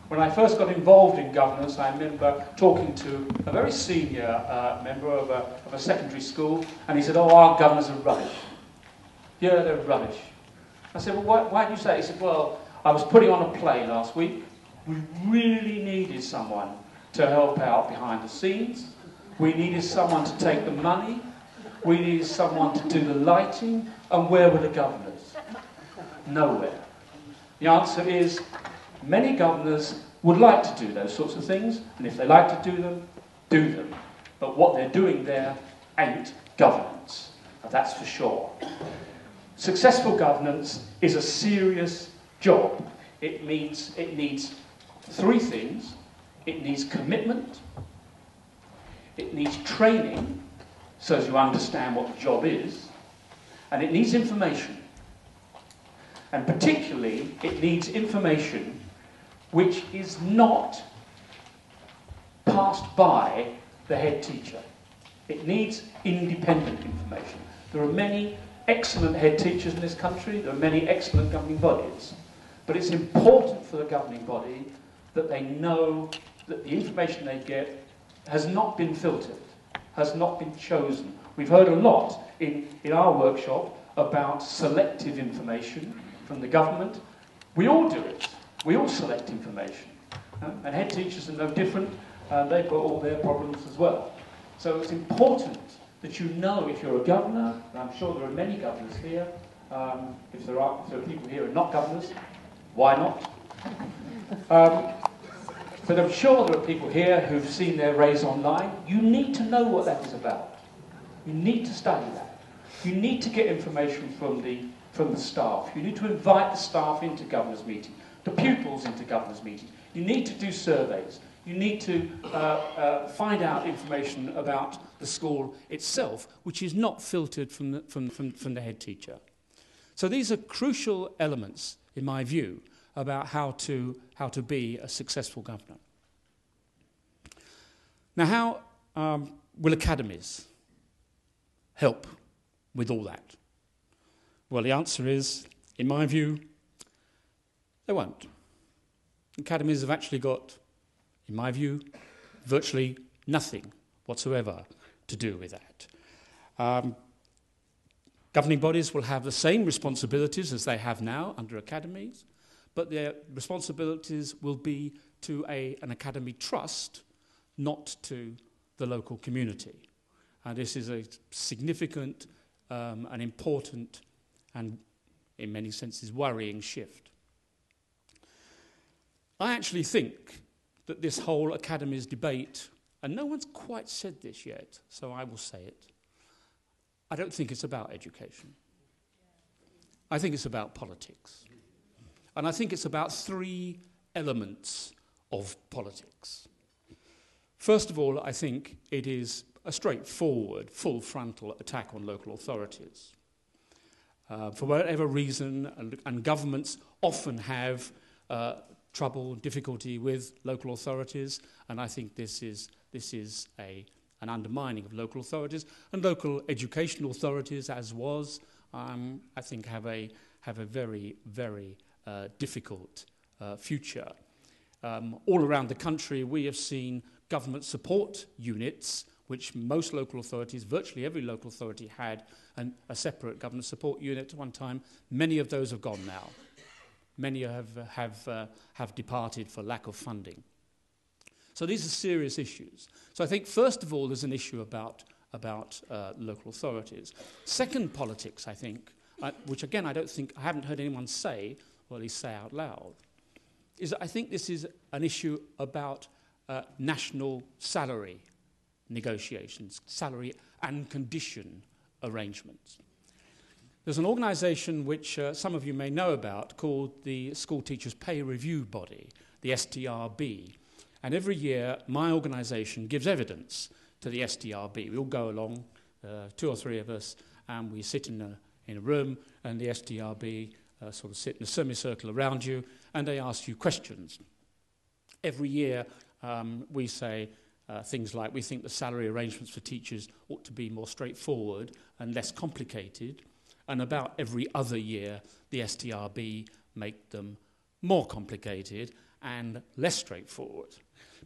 When I first got involved in governance, I remember talking to a very senior member of a secondary school, and he said, "Oh, our governors are rubbish. Yeah, they're rubbish." I said, "Well, why do you say it?" He said, "Well, I was putting on a play last week. We really needed someone to help out behind the scenes. We needed someone to take the money. We needed someone to do the lighting. And where were the governors? Nowhere." The answer is, many governors would like to do those sorts of things, and if they like to do them, do them. But what they're doing there ain't governance, that's for sure. Successful governance is a serious job. It needs three things. It needs commitment, it needs training, so as you understand what the job is, and it needs information. And particularly, it needs information which is not passed by the head teacher. It needs independent information. There are many excellent head teachers in this country, there are many excellent governing bodies, but it's important for the governing body that they know that the information they get has not been filtered, has not been chosen. We've heard a lot in our workshop about selective information from the government. We all do it. We all select information. And head teachers are no different. They've got all their problems as well. So it's important that you know, if you're a governor, and I'm sure there are many governors here, if there are people here who are not governors, why not? But I'm sure there are people here who've seen their raise online. You need to know what that is about. You need to study that. You need to get information from the staff. You need to invite the staff into governors' meetings, the pupils into governors' meetings. You need to do surveys. You need to find out information about the school itself, which is not filtered from the head teacher. So these are crucial elements, in my view, about how to be a successful governor. Now, how will academies help with all that? Well, the answer is, in my view, they won't. Academies have actually got, in my view, virtually nothing whatsoever to do with that. Governing bodies will have the same responsibilities as they have now under academies, but their responsibilities will be to an academy trust, not to the local community. And this is a significant and important and, in many senses, worrying shift. I actually think that this whole academies debate, and no one's quite said this yet, so I will say it, I don't think it's about education. I think it's about politics. And I think it's about three elements of politics. First of all, I think it is a straightforward, full frontal attack on local authorities. For whatever reason, and governments often have trouble, difficulty with local authorities, and I think this is an undermining of local authorities, and local educational authorities, as was, I think have a very, very difficult future. All around the country, we have seen government support units, which most local authorities, virtually every local authority had a separate government support unit at one time. Many of those have gone now. Many have departed for lack of funding. So these are serious issues. So I think, first of all, there's an issue about local authorities. Second, politics, I think, which again I haven't heard anyone say, or at least say out loud, is that I think this is an issue about national salary negotiations, salary and condition arrangements. There's an organisation which some of you may know about called the School Teachers Pay Review Body, the STRB. And every year, my organisation gives evidence to the STRB. We all go along, 2 or 3 of us, and we sit in a room, and the STRB sort of sit in a semicircle around you, and they ask you questions. Every year, we say things like, we think the salary arrangements for teachers ought to be more straightforward and less complicated. And about every other year, the STRB make them more complicated and less straightforward.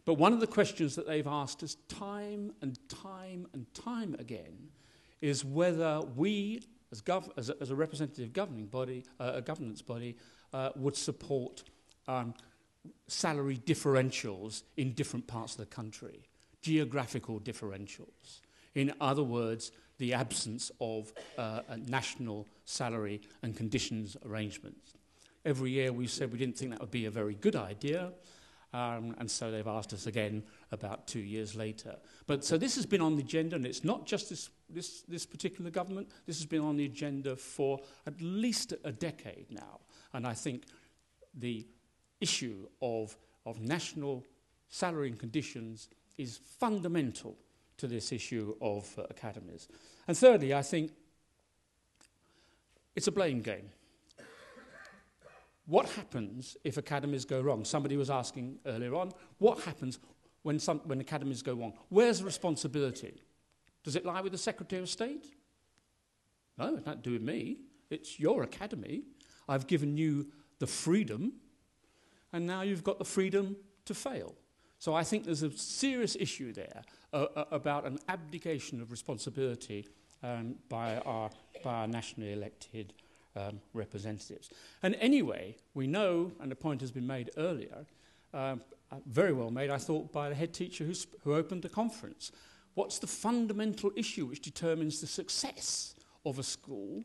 But one of the questions that they've asked us time and time and time again is whether we, as a representative governing body, a governance body, would support salary differentials in different parts of the country, geographical differentials. In other words, the absence of a national salary and conditions arrangements. Every year we've said we didn't think that would be a very good idea, and so they've asked us again about 2 years later. But so this has been on the agenda, and it's not just this particular government. This has been on the agenda for at least a decade now. And I think the issue of national salary and conditions is fundamental to this issue of academies. And thirdly, I think it's a blame game. What happens if academies go wrong? Somebody was asking earlier on, what happens when academies go wrong? Where's the responsibility? Does it lie with the Secretary of State? No, it's not to do with me. It's your academy. I've given you the freedom, and now you've got the freedom to fail. So I think there's a serious issue there about an abdication of responsibility by our nationally elected representatives. And anyway, we know, and the point has been made earlier, very well made, I thought, by the head teacher who opened the conference. What's the fundamental issue which determines the success of a school?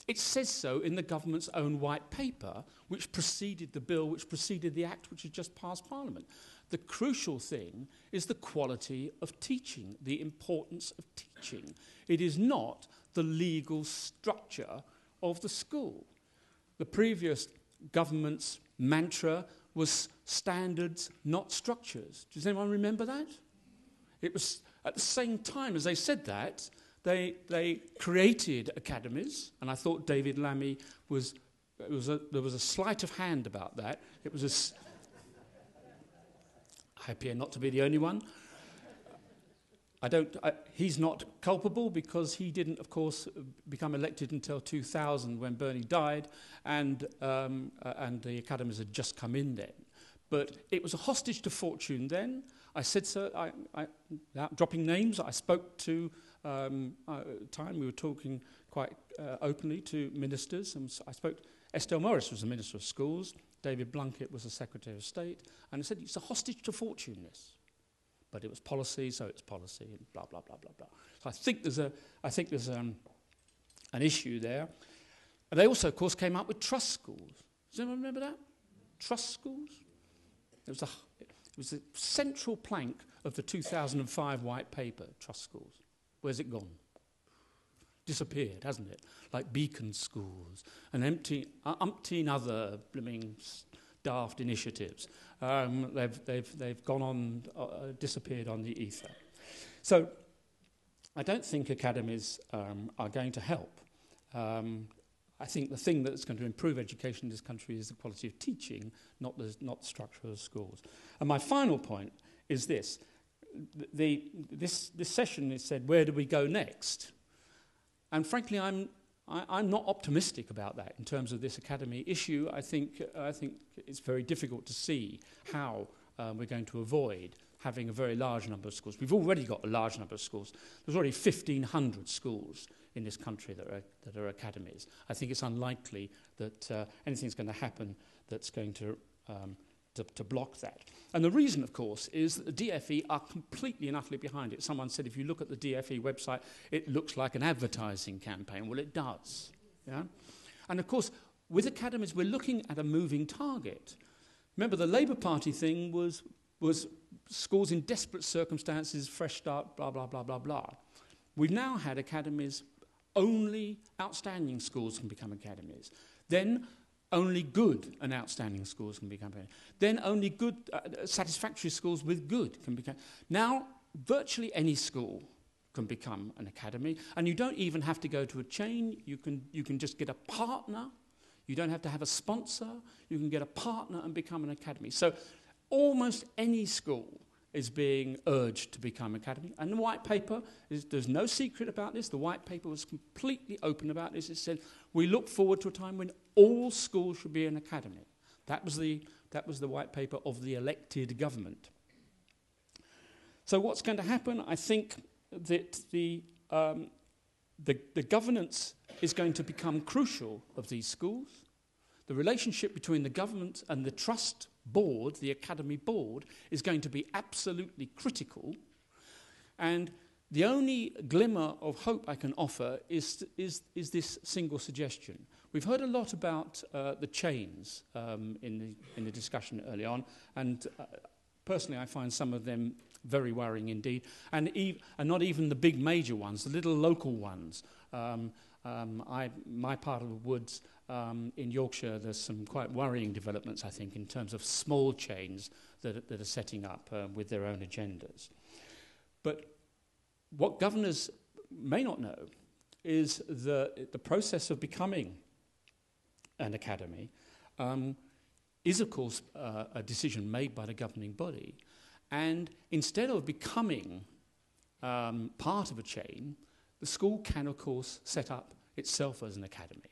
It says so in the government's own white paper, which preceded the bill, which preceded the act which had just passed Parliament. The crucial thing is the quality of teaching, the importance of teaching. It is not the legal structure of the school. The previous government's mantra was standards, not structures. Does anyone remember that? It was at the same time as they said that, they created academies, and I thought David Lammy there was a sleight of hand about that. It was I appear not to be the only one. He's not culpable because he didn't, of course, become elected until 2000 when Bernie died, and the academies had just come in then. But it was a hostage to fortune then. I said so. Without dropping names, I spoke to time. We were talking quite openly to ministers, and I spoke. Estelle Morris was the Minister of Schools. David Blunkett was the Secretary of State, and I said it's a hostage to fortune. This. But it was policy, so it's policy, and blah blah blah blah blah. So I think there's an issue there. And they also, of course, came up with trust schools. Does anyone remember that? Trust schools. It was the central plank of the 2005 white paper. Trust schools. Where's it gone? Disappeared, hasn't it? Like beacon schools and umpteen other blooming daft initiatives. They've gone on, disappeared on the ether. So I don't think academies are going to help. I think the thing that's going to improve education in this country is the quality of teaching, not the structure of schools. And my final point is this. This session is said, where do we go next? And frankly, I'm not optimistic about that in terms of this academy issue. I think it's very difficult to see how we're going to avoid having a very large number of schools. We've already got a large number of schools. There's already 1,500 schools in this country that are academies. I think it's unlikely that anything's going to happen that's going to block that. And the reason, of course, is that the DFE are completely and utterly behind it. Someone said if you look at the DFE website, it looks like an advertising campaign. Well, it does. Yeah? And, of course, with academies, we're looking at a moving target. Remember, the Labour Party thing was schools in desperate circumstances, fresh start, blah, blah, blah, blah, blah. We've now had academies, only outstanding schools can become academies. Then only good and outstanding schools can become academies. Then only good, satisfactory schools with good can become. Now, virtually any school can become an academy, and you don't even have to go to a chain. You can just get a partner. You don't have to have a sponsor. You can get a partner and become an academy. So almost any school is being urged to become academy. And the white paper, there's no secret about this. The white paper was completely open about this. It said, we look forward to a time when all schools should be an academy. That was the That was the white paper of the elected government. So what's going to happen? I think that the governance is going to become crucial of these schools. The relationship between the government and the trust board, the academy board, is going to be absolutely critical. And the only glimmer of hope I can offer is this single suggestion. We've heard a lot about the chains in the discussion early on, and personally I find some of them very worrying indeed, and not even the big major ones, the little local ones. My part of the woods in Yorkshire, there's some quite worrying developments, I think, in terms of small chains that are setting up with their own agendas. But what governors may not know is the process of becoming an academy is, of course, a decision made by the governing body. And instead of becoming part of a chain, the school can, of course, set up itself as an academy.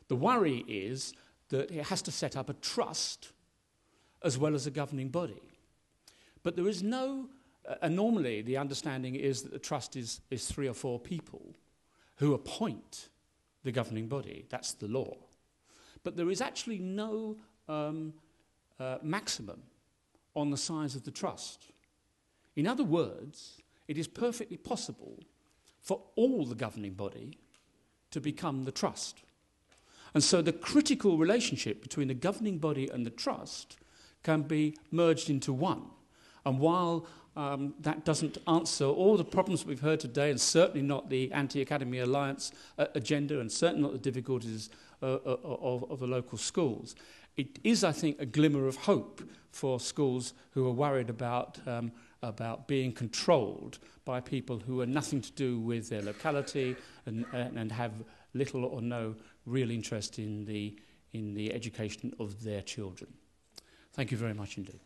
The worry is that it has to set up a trust as well as a governing body. But there is no, and normally the understanding is that the trust is 3 or 4 people who appoint the governing body. That's the law. But there is actually no maximum on the size of the trust. In other words, it is perfectly possible for all the governing body to become the trust. And so the critical relationship between the governing body and the trust can be merged into one. And while that doesn't answer all the problems we've heard today, and certainly not the anti-academy alliance agenda, and certainly not the difficulties of the local schools, it is, I think, a glimmer of hope for schools who are worried about being controlled by people who are nothing to do with their locality and have little or no real interest in the education of their children. Thank you very much indeed.